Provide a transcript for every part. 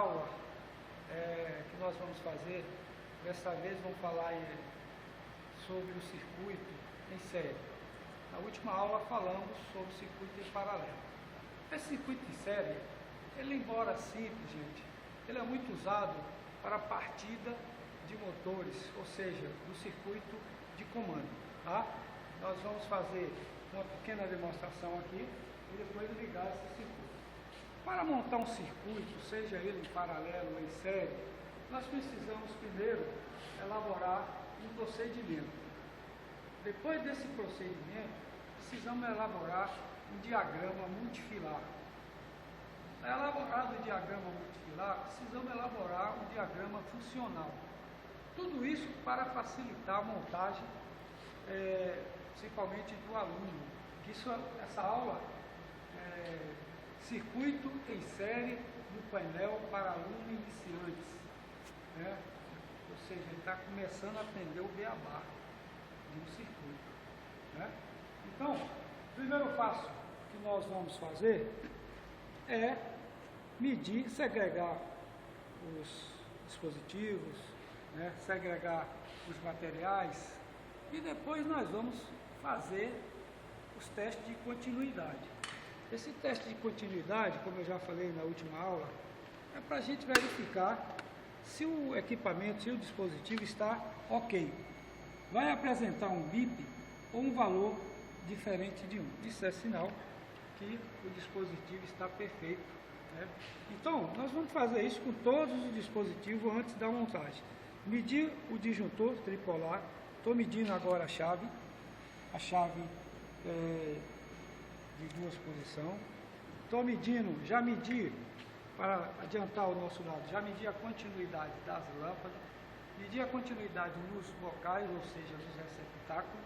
aula que nós vamos fazer, dessa vez vamos falar sobre o circuito em série. Na última aula falamos sobre o circuito em paralelo. Esse circuito em série, ele embora simples, gente, ele é muito usado para a partida de motores, ou seja, do circuito de comando. Tá? Nós vamos fazer uma pequena demonstração aqui e depois ligar esse circuito. Para montar um circuito, seja ele em paralelo ou em série, nós precisamos primeiro elaborar um procedimento. Depois desse procedimento, precisamos elaborar um diagrama multifilar. Elaborado o diagrama multifilar, precisamos elaborar um diagrama funcional. Tudo isso para facilitar a montagem, principalmente do aluno. Essa aula circuito em série do painel para alunos iniciantes. Né? Ou seja, ele está começando a aprender o beabá de um circuito. Né? Então, o primeiro passo que nós vamos fazer é medir, segregar os dispositivos, né? Segregar os materiais e depois nós vamos fazer os testes de continuidade. Esse teste de continuidade, como eu já falei na última aula, é para a gente verificar se o equipamento, se o dispositivo está ok. Vai apresentar um bip ou um valor diferente de 1. Isso é sinal que o dispositivo está perfeito. Né? Então, nós vamos fazer isso com todos os dispositivos antes da montagem. Medir o disjuntor tripolar. Estou medindo agora a chave de duas posições. Estou medindo, já medi, para adiantar o nosso lado, já medi a continuidade das lâmpadas, medi a continuidade nos bocais, ou seja, nos receptáculos,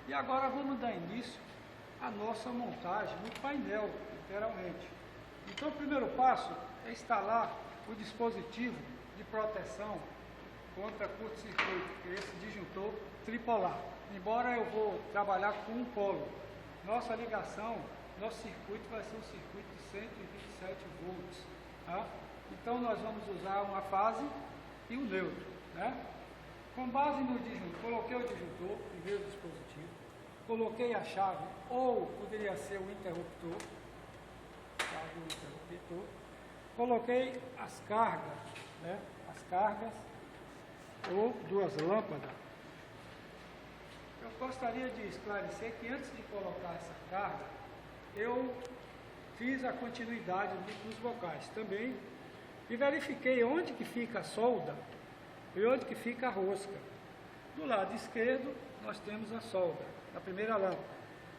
e agora vamos dar início à nossa montagem no painel, literalmente. Então o primeiro passo é instalar o dispositivo de proteção contra curto-circuito, que é esse disjuntor tripolar. Embora eu vou trabalhar com um polo, nossa ligação, nosso circuito vai ser um circuito de 127 volts. Tá? Então nós vamos usar uma fase e um neutro. Né? Com base no disjuntor, coloquei o disjuntor, primeiro dispositivo, coloquei a chave, ou poderia ser o interruptor, coloquei as cargas, né? As cargas ou duas lâmpadas. Eu gostaria de esclarecer que antes de colocar essa carga, eu fiz a continuidade dos bocais também e verifiquei onde que fica a solda e onde que fica a rosca. Do lado esquerdo nós temos a solda da primeira lâmpada,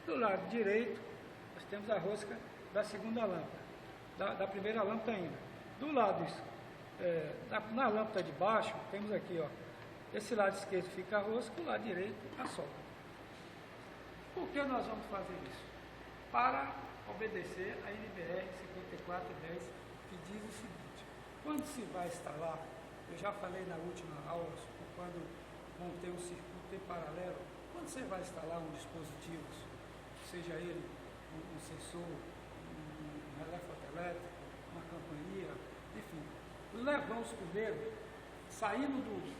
do lado direito nós temos a rosca da segunda lâmpada, da primeira lâmpada ainda. Do lado na lâmpada de baixo temos aqui, ó, esse lado esquerdo fica a rosca, o lado direito a solda. Por que nós vamos fazer isso? Para obedecer a NBR 5410, que diz o seguinte: quando se vai instalar, eu já falei na última aula, quando montei um circuito em paralelo, quando você vai instalar um dispositivo, seja ele um sensor, um relé fotoelétrico, uma campainha, enfim, levamos primeiro, saindo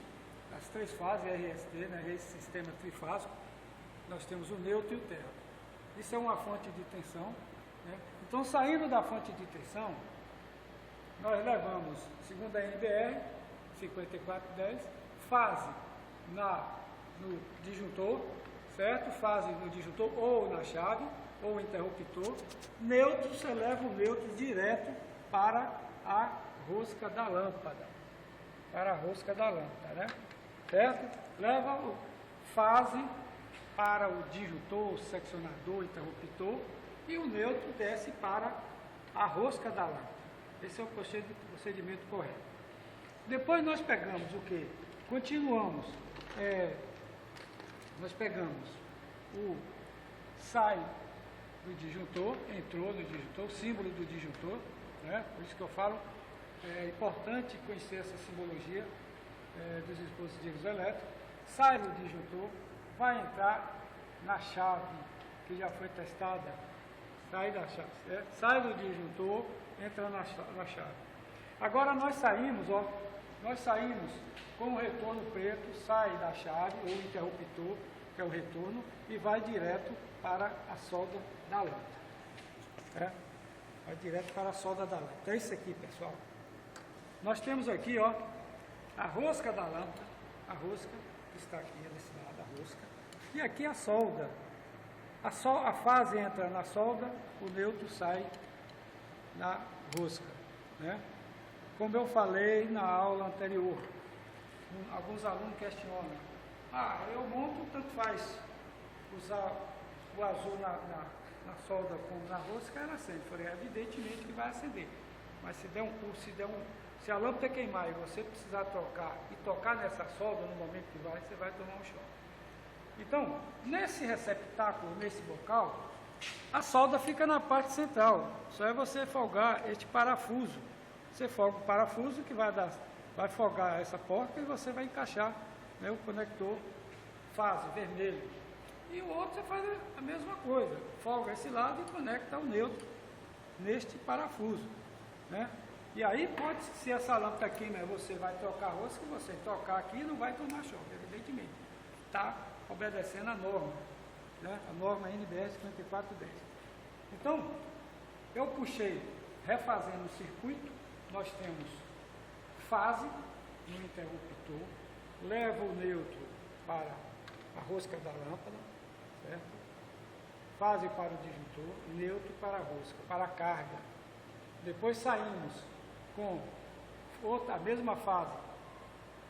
das três fases RST, né, esse sistema trifásico, nós temos o neutro e o terra. Isso é uma fonte de tensão. Né? Então, saindo da fonte de tensão, nós levamos, segundo a NBR 5410, fase no disjuntor, certo? Fase no disjuntor ou na chave, ou interruptor. Neutro, você leva o neutro direto para a rosca da lâmpada. Para a rosca da lâmpada, né? Certo? Leva o fase para o disjuntor, seccionador, interruptor, e o neutro desce para a rosca da lâmpada. Esse é o procedimento correto. Depois nós pegamos o que? Continuamos. Nós pegamos o sai do disjuntor, entrou no disjuntor, o símbolo do disjuntor, né? Por isso que eu falo, é importante conhecer essa simbologia dos dispositivos elétricos. Sai do disjuntor, vai entrar na chave que já foi testada, sai da chave, certo? Sai do disjuntor, entra na chave. Agora nós saímos com o retorno preto, sai da chave ou interruptor, que é o retorno, e vai direto para a solda da lâmpada. Vai direto para a solda da lâmpada. Então é isso aqui, pessoal. Nós temos aqui, ó, a rosca da lâmpada, a rosca que está aqui desse lado, a rosca, e aqui a solda. A fase entra na solda, o neutro sai na rosca, né? Como eu falei na aula anterior, alguns alunos questionam: eu monto, tanto faz usar o azul na solda como na rosca, ela acende. Eu falei, evidentemente que vai acender, mas se a lâmpada queimar e você precisar trocar e tocar nessa solda no momento que você vai tomar um choque. Então, nesse receptáculo, nesse bocal, a solda fica na parte central. Só é você folgar este parafuso. Você folga o parafuso que vai folgar essa porta e você vai encaixar, né, o conector fase vermelho. E o outro você faz a mesma coisa. Folga esse lado e conecta o neutro neste parafuso, né? E aí se essa lâmpada queima, você vai trocar a rosca, você tocar aqui não vai tomar choque, evidentemente. Está obedecendo a norma, né? A norma NBR 5410. Então, eu puxei, refazendo o circuito, nós temos fase no interruptor, leva o neutro para a rosca da lâmpada, certo? Fase para o disjuntor, neutro para a rosca, para a carga. Depois saímos com a mesma fase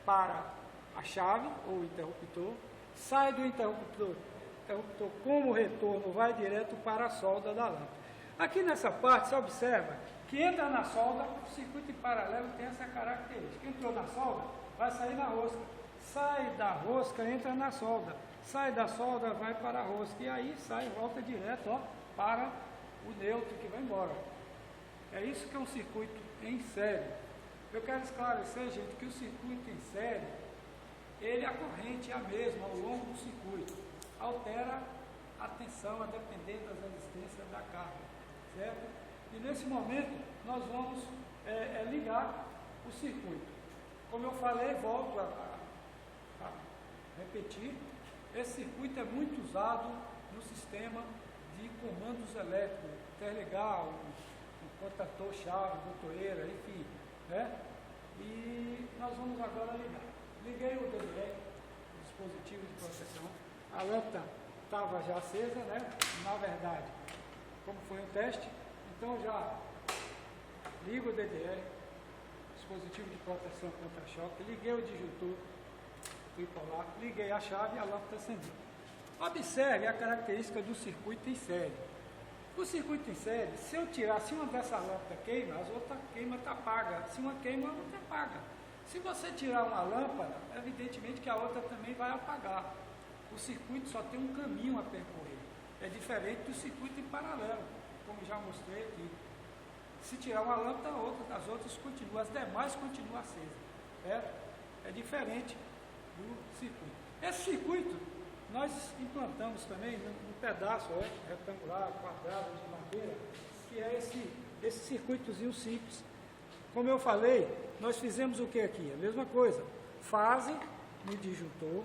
para a chave ou interruptor, sai do interruptor como retorno, vai direto para a solda da lâmpada. Aqui nessa parte, você observa que entra na solda, o circuito em paralelo tem essa característica. Entrou na solda, vai sair na rosca. Sai da rosca, entra na solda. Sai da solda, vai para a rosca. E aí volta direto, ó, para o neutro que vai embora. É isso que é um circuito em série. Eu quero esclarecer, gente, que o circuito em série, a corrente é a mesma ao longo do circuito. Altera a tensão a depender das resistências da carga, certo? E nesse momento, nós vamos ligar o circuito. Como eu falei, volto a repetir, esse circuito é muito usado no sistema de comandos elétricos, interligar um contator, chave, botoeira, enfim, né? E nós vamos agora ligar. Liguei o DDE, o dispositivo de proteção. A lâmpada estava já acesa, né? Na verdade, como foi um teste, então já ligo o DDE, dispositivo de proteção contra choque, liguei o disjuntor tripolar, liguei a chave e a lâmpada acendeu. Observe a característica do circuito em série. O circuito em série, se uma dessas lâmpadas queima, as outras queimam, está apaga. Se uma queima, a outra apaga. Se você tirar uma lâmpada, evidentemente que a outra também vai apagar. O circuito só tem um caminho a percorrer. É diferente do circuito em paralelo, como já mostrei aqui. Se tirar uma lâmpada, as outras continuam, as demais continuam acesas. É diferente do circuito. Esse circuito nós implantamos também num pedaço retangular, quadrado de madeira, que é esse circuitozinho simples. Como eu falei, nós fizemos o que aqui? A mesma coisa. Fase no disjuntor,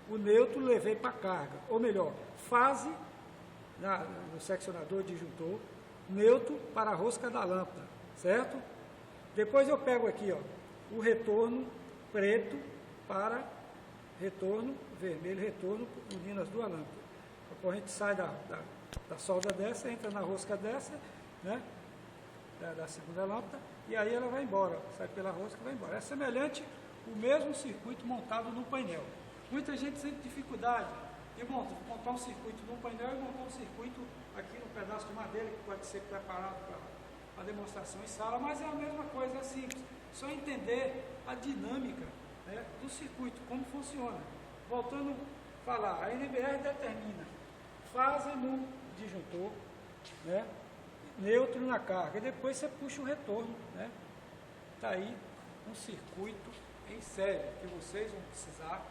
o neutro levei para carga, ou melhor, fase no seccionador disjuntor, neutro para a rosca da lâmpada, certo? Depois eu pego aqui, ó, o retorno preto para retorno vermelho, retorno unindo as duas lâmpadas. A corrente sai da solda dessa, entra na rosca dessa, né? Da segunda lâmpada, e aí ela vai embora, sai pela rosca e vai embora. É semelhante o mesmo circuito montado no painel. Muita gente sente dificuldade de montar um circuito no painel e montar um circuito aqui no pedaço de madeira que pode ser preparado para demonstração em sala, mas é a mesma coisa, é simples. Só entender a dinâmica, né, do circuito, como funciona. Voltando a falar, a NBR determina fase no disjuntor, né, neutro na carga, e depois você puxa o retorno, né? Está aí um circuito em série que vocês vão precisar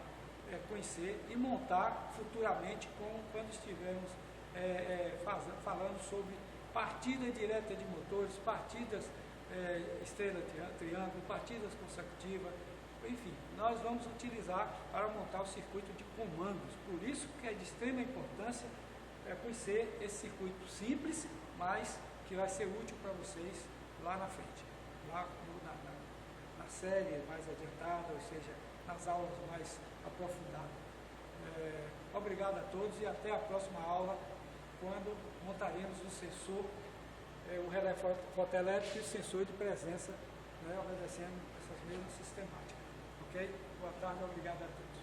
conhecer e montar futuramente quando estivermos falando sobre partida direta de motores, partidas estrela, triângulo, partidas consecutivas, enfim, nós vamos utilizar para montar o circuito de comandos. Por isso que é de extrema importância conhecer esse circuito simples, mas que vai ser útil para vocês lá na frente, lá na série mais adiantada, ou seja, nas aulas mais aprofundadas. Obrigado a todos e até a próxima aula, quando montaremos o sensor, o relé fotoelétrico e o sensor de presença, obedecendo essas mesmas sistemáticas. Ok? Boa tarde, obrigado a todos.